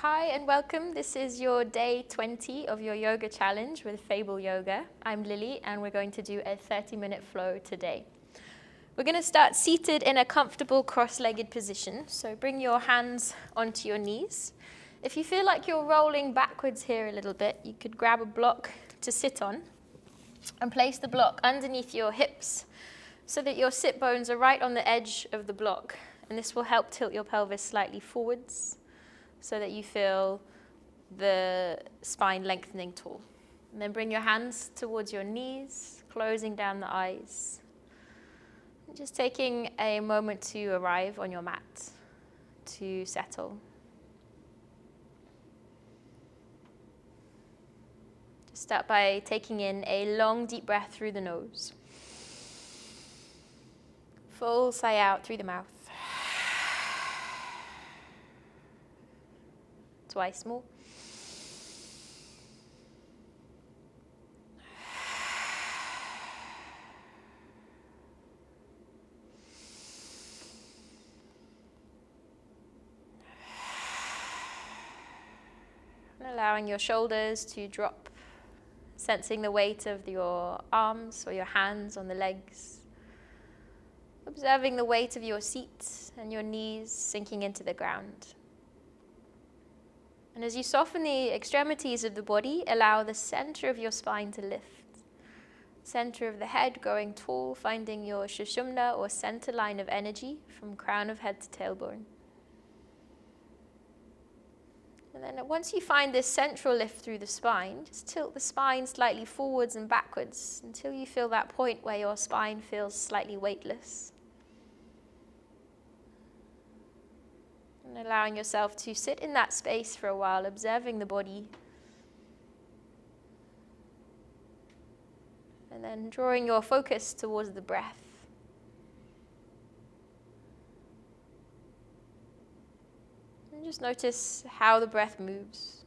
Hi and welcome. This is your day 20 of your yoga challenge with Fable Yoga. I'm Lily and we're going to do a 30-minute flow today. We're going to start seated in a comfortable cross-legged position. So bring your hands onto your knees. If you feel like you're rolling backwards here a little bit, you could grab a block to sit on and place the block underneath your hips so that your sit bones are right on the edge of the block. And this will help tilt your pelvis slightly forwards, so that you feel the spine lengthening tall. And then bring your hands towards your knees, closing down the eyes. And just taking a moment to arrive on your mat, to settle. Just start by taking in a long, deep breath through the nose. Full sigh out through the mouth. Twice more. And allowing your shoulders to drop, sensing the weight of your arms or your hands on the legs. Observing the weight of your seat and your knees sinking into the ground. And as you soften the extremities of the body, allow the center of your spine to lift. Center of the head growing tall, finding your Sushumna or center line of energy from crown of head to tailbone. And then once you find this central lift through the spine, just tilt the spine slightly forwards and backwards until you feel that point where your spine feels slightly weightless. And allowing yourself to sit in that space for a while, observing the body. And then drawing your focus towards the breath. And just notice how the breath moves.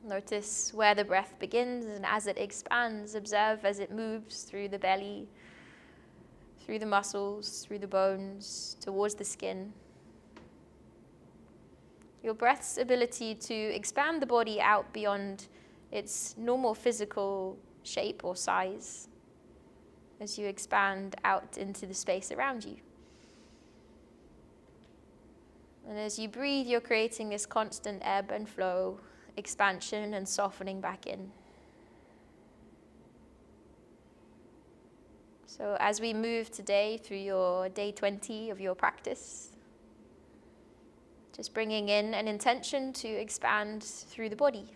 Notice where the breath begins, and as it expands, observe as it moves through the belly, through the muscles, through the bones, towards the skin. Your breath's ability to expand the body out beyond its normal physical shape or size as you expand out into the space around you. And as you breathe, you're creating this constant ebb and flow, expansion and softening back in. So as we move today through your day 20 of your practice, just bringing in an intention to expand through the body,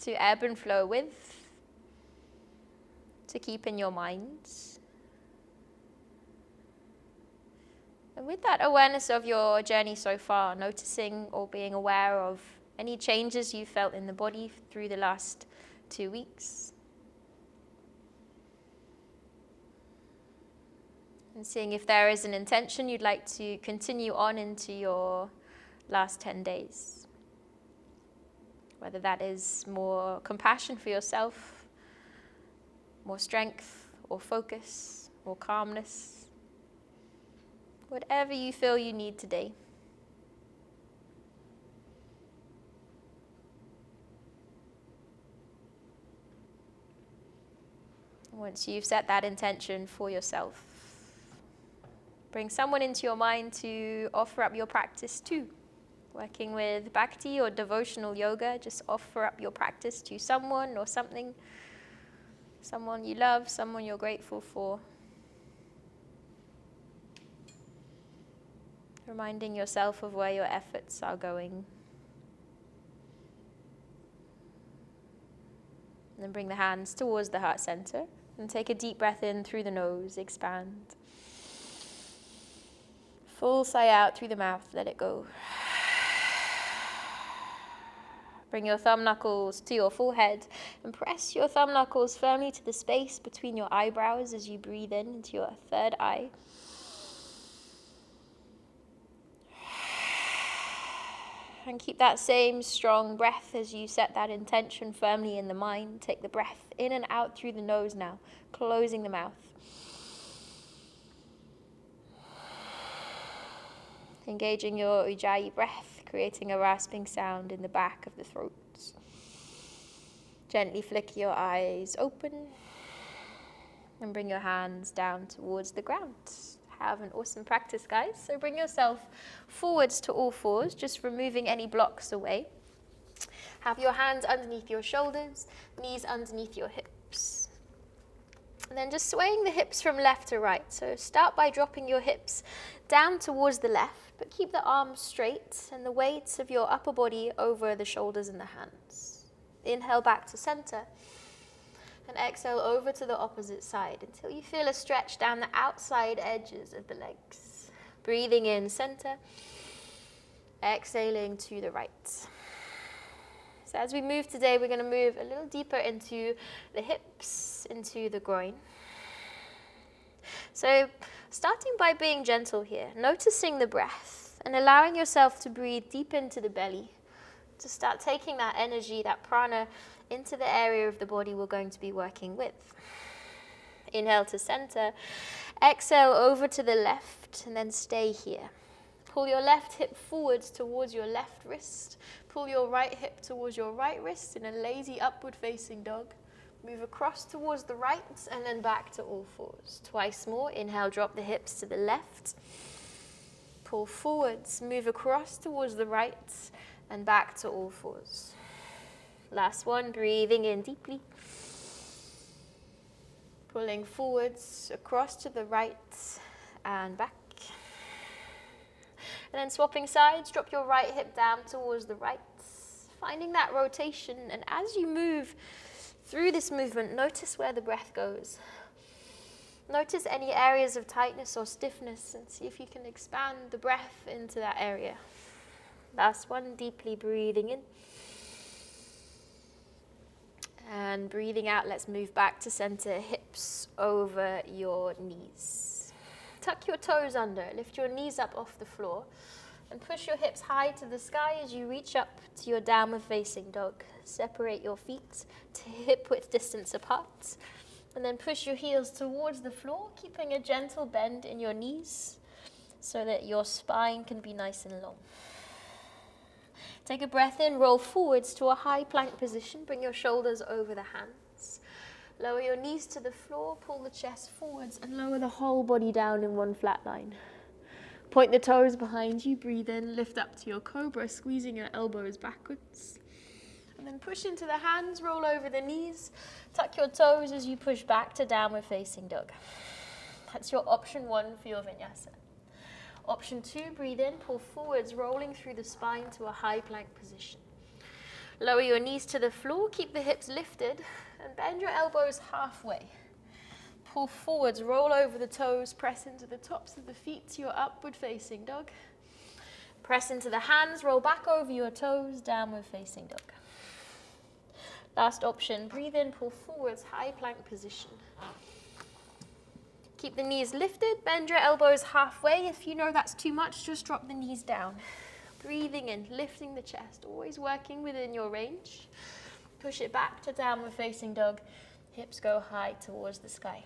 to ebb and flow with, to keep in your mind. And with that awareness of your journey so far, noticing or being aware of any changes you felt in the body through the last 2 weeks. And seeing if there is an intention you'd like to continue on into your last 10 days. Whether that is more compassion for yourself, more strength or focus or calmness. Whatever you feel you need today. Once you've set that intention for yourself, bring someone into your mind to offer up your practice to. Working with bhakti or devotional yoga, just offer up your practice to someone or something, someone you love, someone you're grateful for. Reminding yourself of where your efforts are going. And then bring the hands towards the heart center. And take a deep breath in through the nose, expand. Full sigh out through the mouth, let it go. Bring your thumb knuckles to your forehead and press your thumb knuckles firmly to the space between your eyebrows as you breathe in into your third eye. And keep that same strong breath as you set that intention firmly in the mind. Take the breath in and out through the nose now, closing the mouth. engaging your Ujjayi breath, creating a rasping sound in the back of the throat. Gently flick your eyes open and bring your hands down towards the ground. Have an awesome practice, guys. So bring yourself forwards to all fours, just removing any blocks away. Have your hands underneath your shoulders, knees underneath your hips. And then just swaying the hips from left to right. So start by dropping your hips down towards the left, but keep the arms straight and the weight of your upper body over the shoulders and the hands. Inhale back to center. And exhale over to the opposite side until you feel a stretch down the outside edges of the legs. Breathing in center, exhaling to the right. So as we move today, we're going to move a little deeper into the hips, into the groin. So starting by being gentle here, noticing the breath and allowing yourself to breathe deep into the belly. To start taking that energy, that prana, into the area of the body we're going to be working with. Inhale to center, exhale over to the left, and then stay here. Pull your left hip forwards towards your left wrist. Pull your right hip towards your right wrist in a lazy upward facing dog. Move across towards the right and then back to all fours. Twice more. Inhale, drop the hips to the left. Pull forwards, move across towards the right and back to all fours. Last one, breathing in deeply. Pulling forwards, across to the right and back. And then swapping sides, drop your right hip down towards the right. Finding that rotation, and as you move through this movement, notice where the breath goes. Notice any areas of tightness or stiffness and see if you can expand the breath into that area. Last one, deeply breathing in. And breathing out, let's move back to center, hips over your knees. Tuck your toes under, lift your knees up off the floor, and push your hips high to the sky as you reach up to your downward facing dog. Separate your feet to hip width distance apart, and then push your heels towards the floor, keeping a gentle bend in your knees so that your spine can be nice and long. Take a breath in, roll forwards to a high plank position. Bring your shoulders over the hands. Lower your knees to the floor, pull the chest forwards, and lower the whole body down in one flat line. Point the toes behind you, breathe in, lift up to your cobra, squeezing your elbows backwards. And then push into the hands, roll over the knees, tuck your toes as you push back to downward facing dog. That's your option 1 for your vinyasa. Option 2, breathe in, pull forwards, rolling through the spine to a high plank position. Lower your knees to the floor, keep the hips lifted, and bend your elbows halfway. Pull forwards, roll over the toes, press into the tops of the feet to your upward facing dog. Press into the hands, roll back over your toes, downward facing dog. Last option, breathe in, pull forwards, high plank position. Keep the knees lifted, bend your elbows halfway. If you know that's too much, just drop the knees down. Breathing in, lifting the chest, always working within your range. Push it back to downward facing dog. Hips go high towards the sky.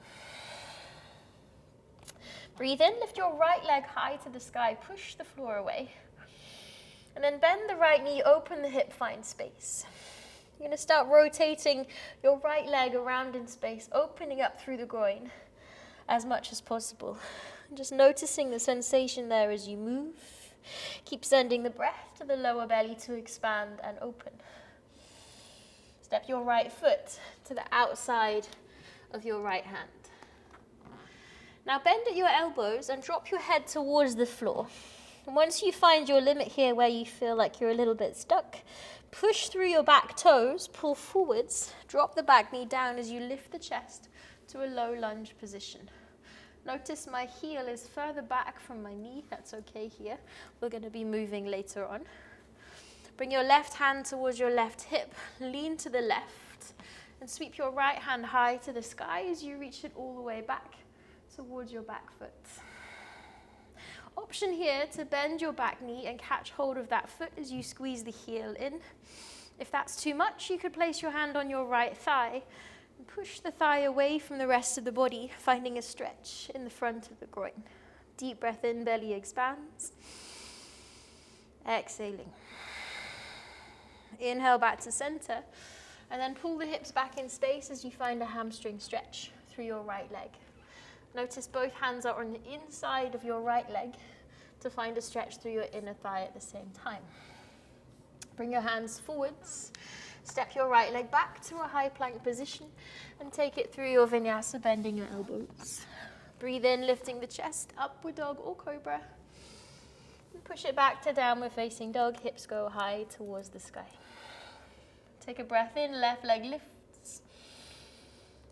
Breathe in, lift your right leg high to the sky, push the floor away. And then bend the right knee, open the hip, find space. You're going to start rotating your right leg around in space, opening up through the groin as much as possible. Just noticing the sensation there as you move. Keep sending the breath to the lower belly to expand and open. Step your right foot to the outside of your right hand. Now bend at your elbows and drop your head towards the floor. And once you find your limit here where you feel like you're a little bit stuck, push through your back toes, pull forwards, drop the back knee down as you lift the chest to a low lunge position. Notice my heel is further back from my knee. That's okay here. We're going to be moving later on. Bring your left hand towards your left hip. Lean to the left and sweep your right hand high to the sky as you reach it all the way back towards your back foot. Option here to bend your back knee and catch hold of that foot as you squeeze the heel in. If that's too much, you could place your hand on your right thigh and push the thigh away from the rest of the body, finding a stretch in the front of the groin. Deep breath in, belly expands. Exhaling. Inhale back to center, and then pull the hips back in space as you find a hamstring stretch through your right leg. Notice both hands are on the inside of your right leg to find a stretch through your inner thigh at the same time. Bring your hands forwards, step your right leg back to a high plank position, and take it through your vinyasa, bending your elbows. Breathe in, lifting the chest, upward dog or cobra. And push it back to downward facing dog, hips go high towards the sky. Take a breath in, left leg lifts.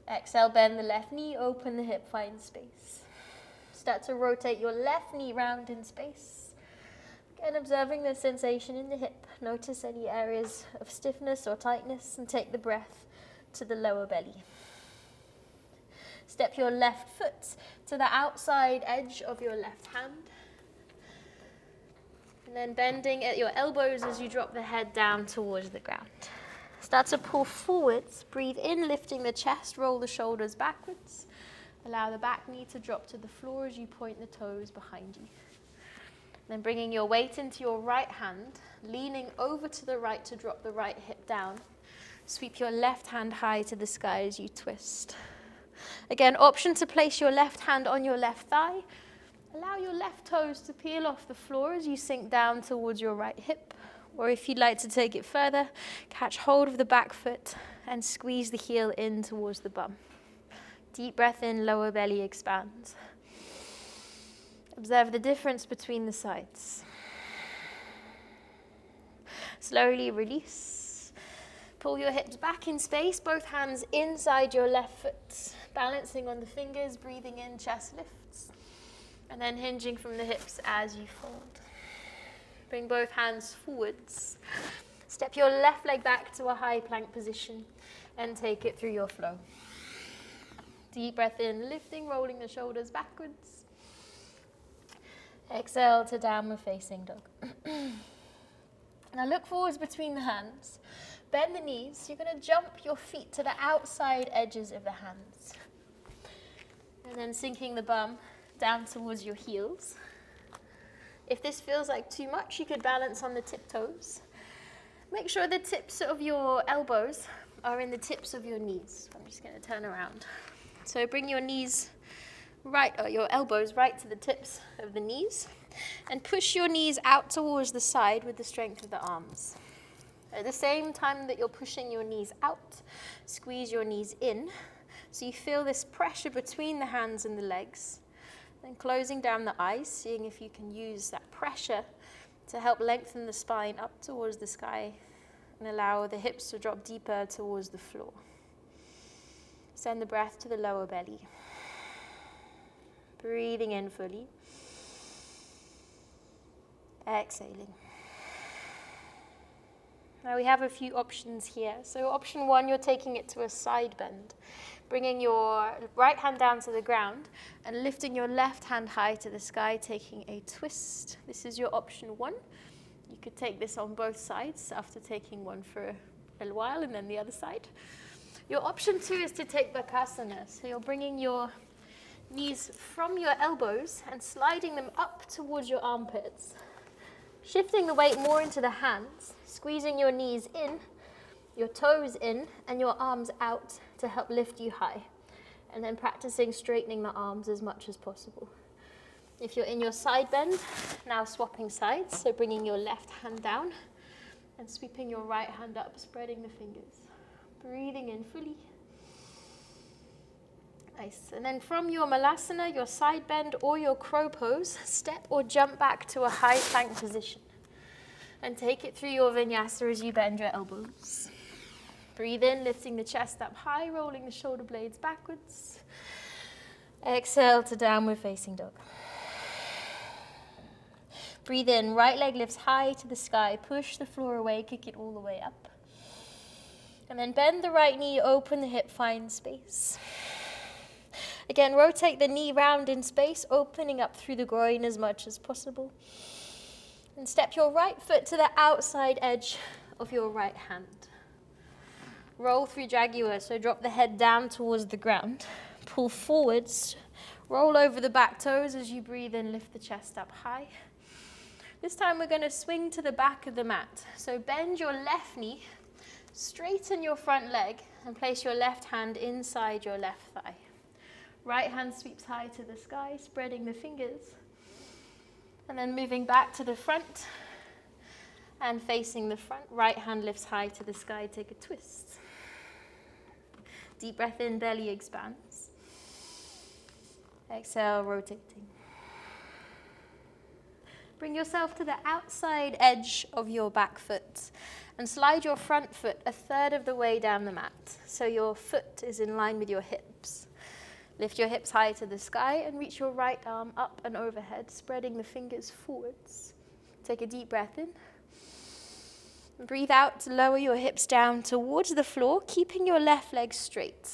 Exhale, bend the left knee, open the hip, find space. Start to rotate your left knee round in space. Again, observing the sensation in the hip. Notice any areas of stiffness or tightness, and take the breath to the lower belly. Step your left foot to the outside edge of your left hand. And then bending at your elbows as you drop the head down towards the ground. Start to pull forwards. Breathe in, lifting the chest, roll the shoulders backwards. Allow the back knee to drop to the floor as you point the toes behind you. Then bringing your weight into your right hand, leaning over to the right to drop the right hip down. Sweep your left hand high to the sky as you twist. Again, option to place your left hand on your left thigh. Allow your left toes to peel off the floor as you sink down towards your right hip. Or if you'd like to take it further, catch hold of the back foot and squeeze the heel in towards the bum. Deep breath in, lower belly expands. Observe the difference between the sides. Slowly release. Pull your hips back in space, both hands inside your left foot. Balancing on the fingers, breathing in, chest lifts. And then hinging from the hips as you fold. Bring both hands forwards. Step your left leg back to a high plank position and take it through your flow. Deep breath in, lifting, rolling the shoulders backwards. Exhale to downward facing dog. Now look forwards between the hands. Bend the knees. You're going to jump your feet to the outside edges of the hands. And then sinking the bum down towards your heels. If this feels like too much, you could balance on the tiptoes. Make sure the tips of your elbows are in the tips of your knees. I'm just going to turn around. So bring your knees right, or your elbows right to the tips of the knees, and push your knees out towards the side with the strength of the arms. At the same time that you're pushing your knees out, squeeze your knees in, so you feel this pressure between the hands and the legs. Then closing down the eyes, seeing if you can use that pressure to help lengthen the spine up towards the sky and allow the hips to drop deeper towards the floor. Send the breath to the lower belly. Breathing in fully. Exhaling. Now we have a few options here. So option one, you're taking it to a side bend. Bringing your right hand down to the ground and lifting your left hand high to the sky, taking a twist. This is your option one. You could take this on both sides after taking one for a little while and then the other side. Your option two is to take Badakanasana. So you're bringing your knees from your elbows and sliding them up towards your armpits. Shifting the weight more into the hands, squeezing your knees in, your toes in, and your arms out to help lift you high. And then practicing straightening the arms as much as possible. If you're in your side bend, now swapping sides, so bringing your left hand down and sweeping your right hand up, spreading the fingers. Breathing in fully. Nice. And then from your Malasana, your side bend, or your crow pose, step or jump back to a high plank position. And take it through your vinyasa as you bend your elbows. Breathe in, lifting the chest up high, rolling the shoulder blades backwards. Exhale to downward facing dog. Breathe in, right leg lifts high to the sky, push the floor away, kick it all the way up. And then bend the right knee, open the hip, find space. Again, rotate the knee round in space, opening up through the groin as much as possible. And step your right foot to the outside edge of your right hand. Roll through Jaguar, so drop the head down towards the ground. Pull forwards, roll over the back toes as you breathe in, lift the chest up high. This time we're going to swing to the back of the mat. So bend your left knee, straighten your front leg, and place your left hand inside your left thigh. Right hand sweeps high to the sky, spreading the fingers. And then moving back to the front and facing the front. Right hand lifts high to the sky, take a twist. Deep breath in, belly expands. Exhale, rotating. Bring yourself to the outside edge of your back foot and slide your front foot a third of the way down the mat so your foot is in line with your hips. Lift your hips high to the sky and reach your right arm up and overhead, spreading the fingers forwards. Take a deep breath in. Breathe out to lower your hips down towards the floor, keeping your left leg straight.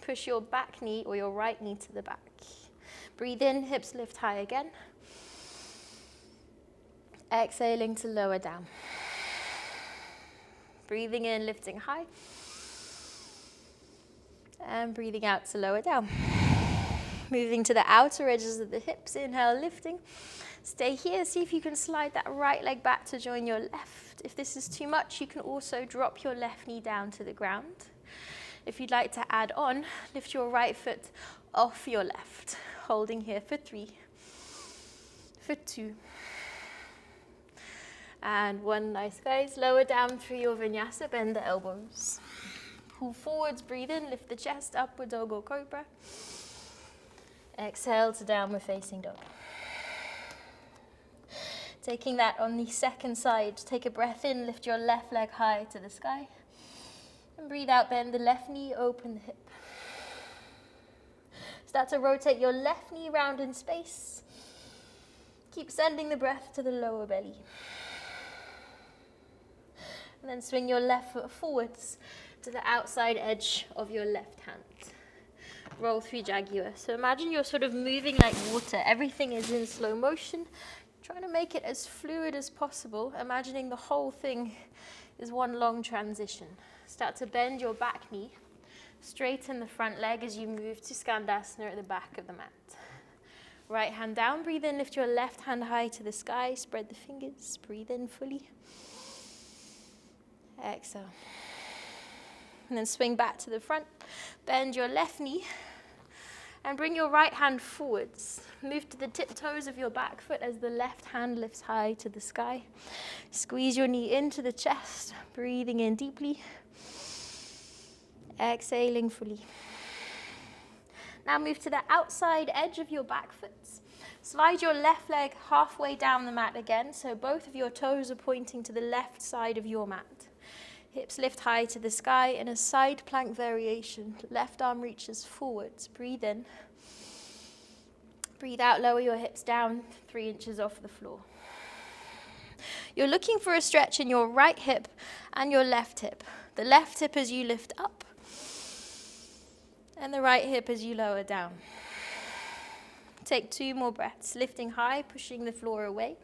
Push your back knee or your right knee to the back. Breathe in, hips lift high again. Exhaling to lower down. Breathing in, lifting high. And breathing out to lower down. Moving to the outer edges of the hips. Inhale, lifting. Stay here. See if you can slide that right leg back to join your left. If this is too much, you can also drop your left knee down to the ground. If you'd like to add on, lift your right foot off your left. Holding here for 3, for 2, and 1. Nice, guys. Lower down through your vinyasa, bend the elbows. Pull forwards, breathe in, lift the chest, upward dog or cobra. Exhale to downward facing dog. Taking that on the second side, take a breath in, lift your left leg high to the sky. And breathe out, bend the left knee, open the hip. Start to rotate your left knee round in space. Keep sending the breath to the lower belly. And then swing your left foot forwards to the outside edge of your left hand. Roll through Jaguar. So imagine you're sort of moving like water. Everything is in slow motion. Trying to make it as fluid as possible, imagining the whole thing is one long transition. Start to bend your back knee, straighten the front leg as you move to Skandasana at the back of the mat. Right hand down, breathe in, lift your left hand high to the sky, spread the fingers, breathe in fully. Exhale. And then swing back to the front, bend your left knee, and bring your right hand forwards. Move to the tiptoes of your back foot as the left hand lifts high to the sky. Squeeze your knee into the chest, breathing in deeply. Exhaling fully. Now move to the outside edge of your back foot. Slide your left leg halfway down the mat again, so both of your toes are pointing to the left side of your mat. Hips lift high to the sky in a side plank variation. Left arm reaches forwards. Breathe in. Breathe out, lower your hips down 3 inches off the floor. You're looking for a stretch in your right hip and your left hip. The left hip as you lift up, and the right hip as you lower down. Take 2 more breaths, lifting high, pushing the floor away,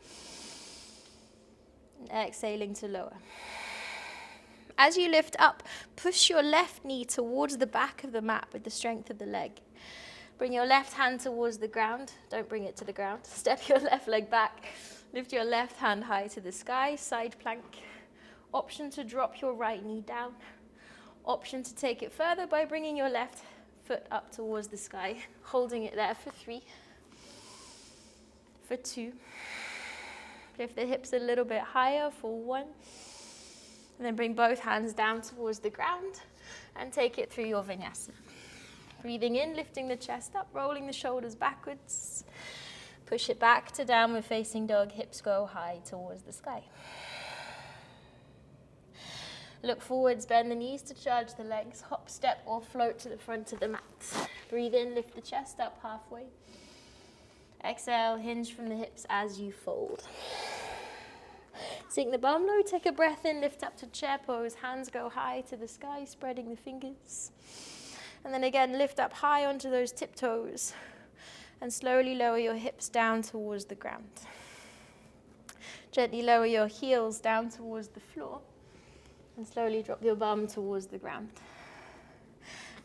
and exhaling to lower. As you lift up, push your left knee towards the back of the mat with the strength of the leg. Bring your left hand towards the ground. Don't bring it to the ground. Step your left leg back. Lift your left hand high to the sky, side plank. Option to drop your right knee down. Option to take it further by bringing your left foot up towards the sky, holding it there for 3, for 2. Lift the hips a little bit higher for 1. And then bring both hands down towards the ground and take it through your vinyasa. Breathing in, lifting the chest up, rolling the shoulders backwards. Push it back to downward facing dog, hips go high towards the sky. Look forwards, bend the knees to charge the legs, hop, step or float to the front of the mat. Breathe in, lift the chest up halfway. Exhale, hinge from the hips as you fold. Sink the bum low, take a breath in, lift up to chair pose, hands go high to the sky, spreading the fingers. And then again, lift up high onto those tiptoes and slowly lower your hips down towards the ground. Gently lower your heels down towards the floor and slowly drop your bum towards the ground.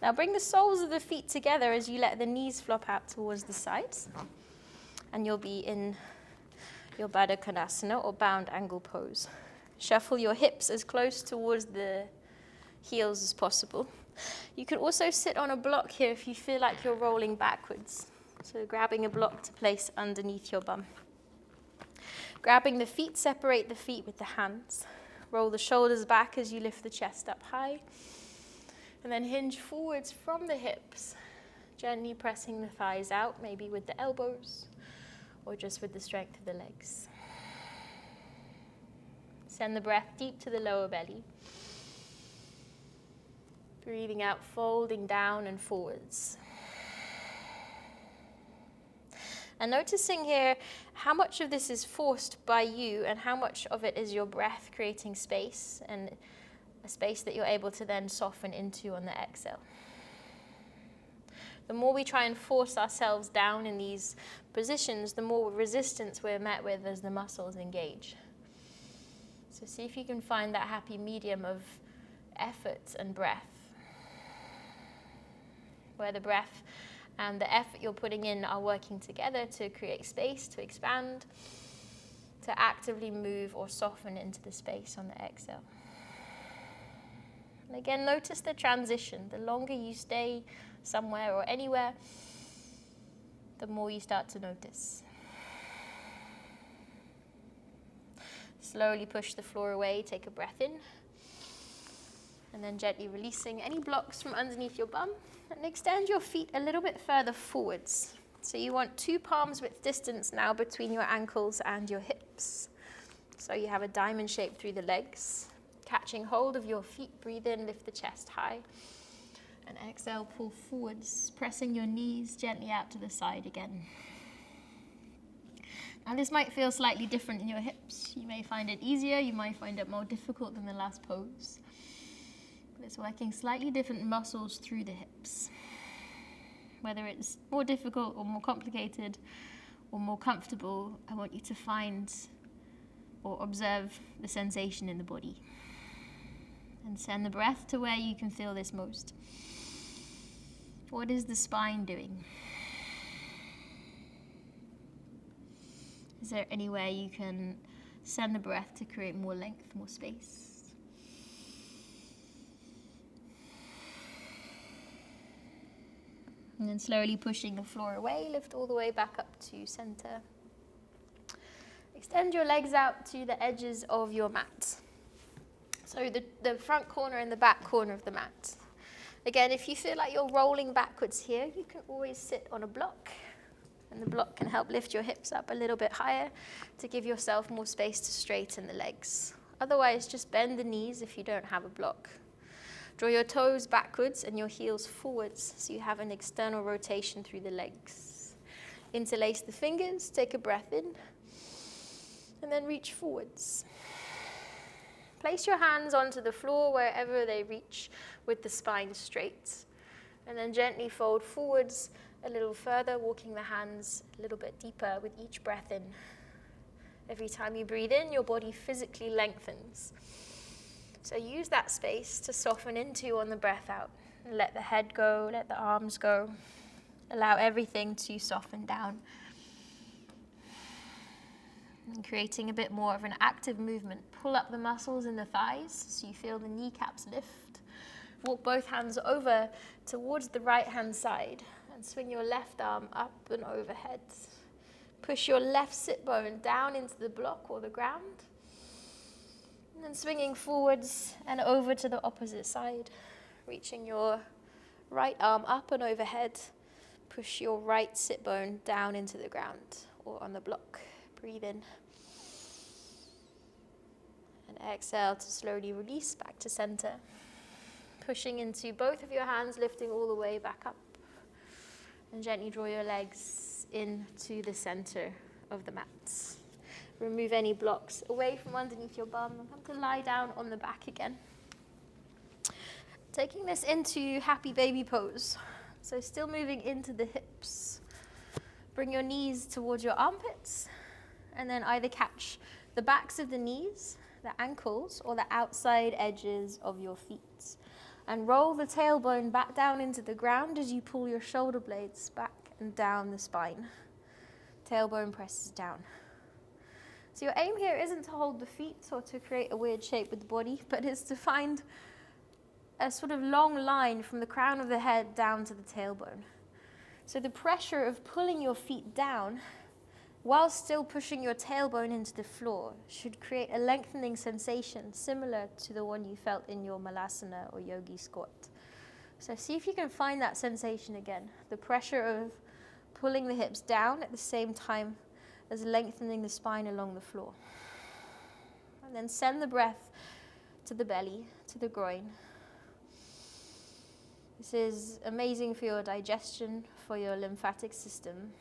Now bring the soles of the feet together as you let the knees flop out towards the sides. And you'll be in your Badakanasana or bound angle pose. Shuffle your hips as close towards the heels as possible. You can also sit on a block here if you feel like you're rolling backwards. So grabbing a block to place underneath your bum. Grabbing the feet, separate the feet with the hands. Roll the shoulders back as you lift the chest up high. And then hinge forwards from the hips, gently pressing the thighs out, maybe with the elbows or just with the strength of the legs. Send the breath deep to the lower belly. Breathing out, folding down and forwards. And noticing here how much of this is forced by you and how much of it is your breath creating space, and a space that you're able to then soften into on the exhale. The more we try and force ourselves down in these positions, the more resistance we're met with as the muscles engage. So see if you can find that happy medium of effort and breath, where the breath and the effort you're putting in are working together to create space, to expand, to actively move or soften into the space on the exhale. And again, notice the transition. The longer you stay somewhere or anywhere, the more you start to notice. Slowly push the floor away, take a breath in, and then gently releasing any blocks from underneath your bum, and extend your feet a little bit further forwards. So you want 2 palms width distance now between your ankles and your hips. So you have a diamond shape through the legs. Catching hold of your feet, breathe in, lift the chest high. And exhale, pull forwards, pressing your knees gently out to the side again. Now this might feel slightly different in your hips. You may find it easier, you might find it more difficult than the last pose. But it's working slightly different muscles through the hips. Whether it's more difficult or more complicated or more comfortable, I want you to find or observe the sensation in the body. And send the breath to where you can feel this most. What is the spine doing? Is there anywhere you can send the breath to create more length, more space? And then slowly pushing the floor away, lift all the way back up to center. Extend your legs out to the edges of your mat. So the front corner and the back corner of the mat. Again, if you feel like you're rolling backwards here, you can always sit on a block. And the block can help lift your hips up a little bit higher to give yourself more space to straighten the legs. Otherwise, just bend the knees if you don't have a block. Draw your toes backwards and your heels forwards so you have an external rotation through the legs. Interlace the fingers, take a breath in, and then reach forwards. Place your hands onto the floor wherever they reach with the spine straight. And then gently fold forwards a little further, walking the hands a little bit deeper with each breath in. Every time you breathe in, your body physically lengthens. So use that space to soften into on the breath out. And let the head go, let the arms go. Allow everything to soften down. And creating a bit more of an active movement. Pull up the muscles in the thighs so you feel the kneecaps lift. Walk both hands over towards the right hand side and swing your left arm up and overhead. Push your left sit bone down into the block or the ground. And then swinging forwards and over to the opposite side. Reaching your right arm up and overhead. Push your right sit bone down into the ground or on the block. Breathe in. And exhale to slowly release back to center. Pushing into both of your hands, lifting all the way back up. And gently draw your legs into the center of the mat. Remove any blocks away from underneath your bum and come to lie down on the back again. Taking this into happy baby pose. So still moving into the hips. Bring your knees towards your armpits and then either catch the backs of the knees, the ankles, or the outside edges of your feet. And roll the tailbone back down into the ground as you pull your shoulder blades back and down the spine. Tailbone presses down. So your aim here isn't to hold the feet or to create a weird shape with the body, but it's to find a sort of long line from the crown of the head down to the tailbone. So the pressure of pulling your feet down while still pushing your tailbone into the floor should create a lengthening sensation similar to the one you felt in your malasana or yogi squat. So see if you can find that sensation again, the pressure of pulling the hips down at the same time as lengthening the spine along the floor. And then send the breath to the belly, to the groin. This is amazing for your digestion, for your lymphatic system,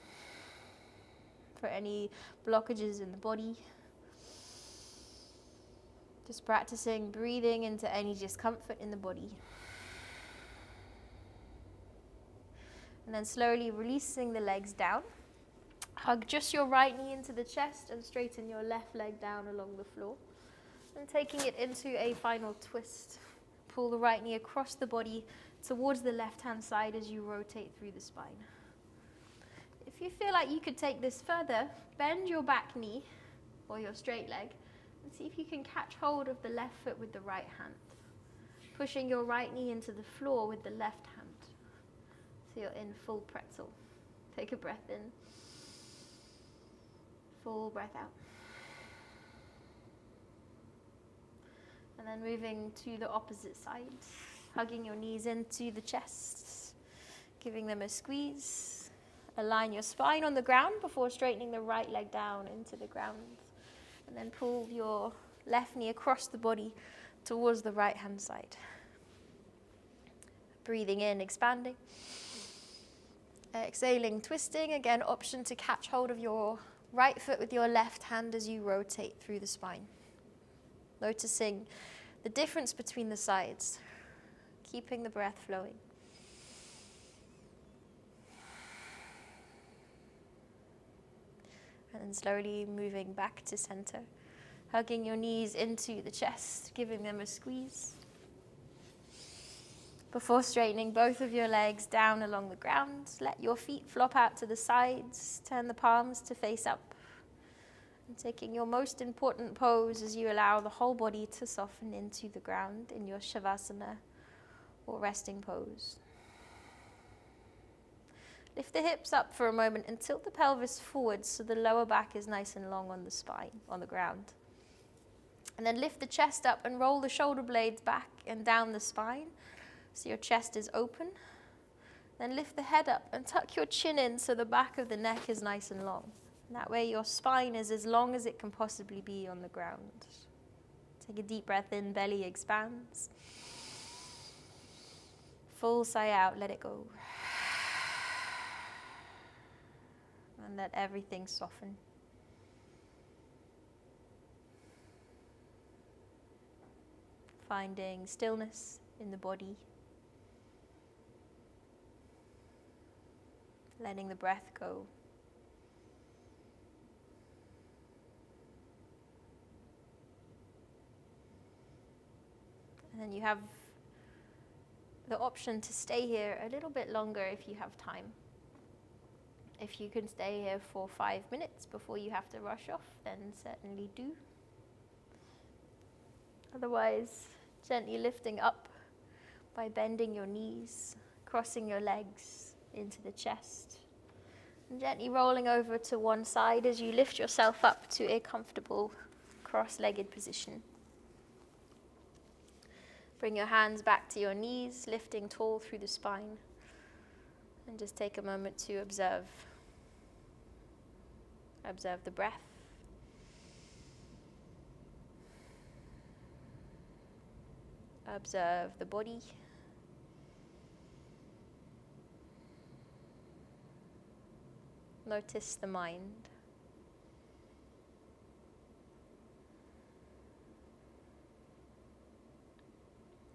for any blockages in the body. Just practicing breathing into any discomfort in the body. And then slowly releasing the legs down. Hug just your right knee into the chest and straighten your left leg down along the floor. And taking it into a final twist. Pull the right knee across the body towards the left-hand side as you rotate through the spine. If you feel like you could take this further, bend your back knee or your straight leg and see if you can catch hold of the left foot with the right hand, pushing your right knee into the floor with the left hand. So you're in full pretzel. Take a breath in, full breath out. And then moving to the opposite side, hugging your knees into the chest, giving them a squeeze. Align your spine on the ground before straightening the right leg down into the ground. And then pull your left knee across the body towards the right hand side. Breathing in, expanding. Exhaling, twisting. Again, option to catch hold of your right foot with your left hand as you rotate through the spine. Noticing the difference between the sides. Keeping the breath flowing. And then slowly moving back to center. Hugging your knees into the chest, giving them a squeeze. Before straightening both of your legs down along the ground, let your feet flop out to the sides. Turn the palms to face up. And taking your most important pose as you allow the whole body to soften into the ground in your Shavasana or resting pose. Lift the hips up for a moment and tilt the pelvis forward so the lower back is nice and long on the spine, on the ground. And then lift the chest up and roll the shoulder blades back and down the spine so your chest is open. Then lift the head up and tuck your chin in so the back of the neck is nice and long. And that way your spine is as long as it can possibly be on the ground. Take a deep breath in, belly expands. Full sigh out, let it go. And let everything soften. Finding stillness in the body. Letting the breath go. And then you have the option to stay here a little bit longer if you have time. If you can stay here for 5 minutes before you have to rush off, then certainly do. Otherwise, gently lifting up by bending your knees, crossing your legs into the chest, and gently rolling over to one side as you lift yourself up to a comfortable cross-legged position. Bring your hands back to your knees, lifting tall through the spine. And just take a moment to observe. Observe the breath. Observe the body. Notice the mind.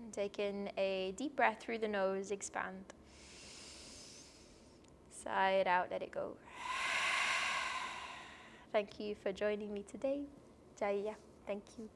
And take in a deep breath through the nose, expand. Sigh it out, let it go. Thank you for joining me today. Jaya, thank you.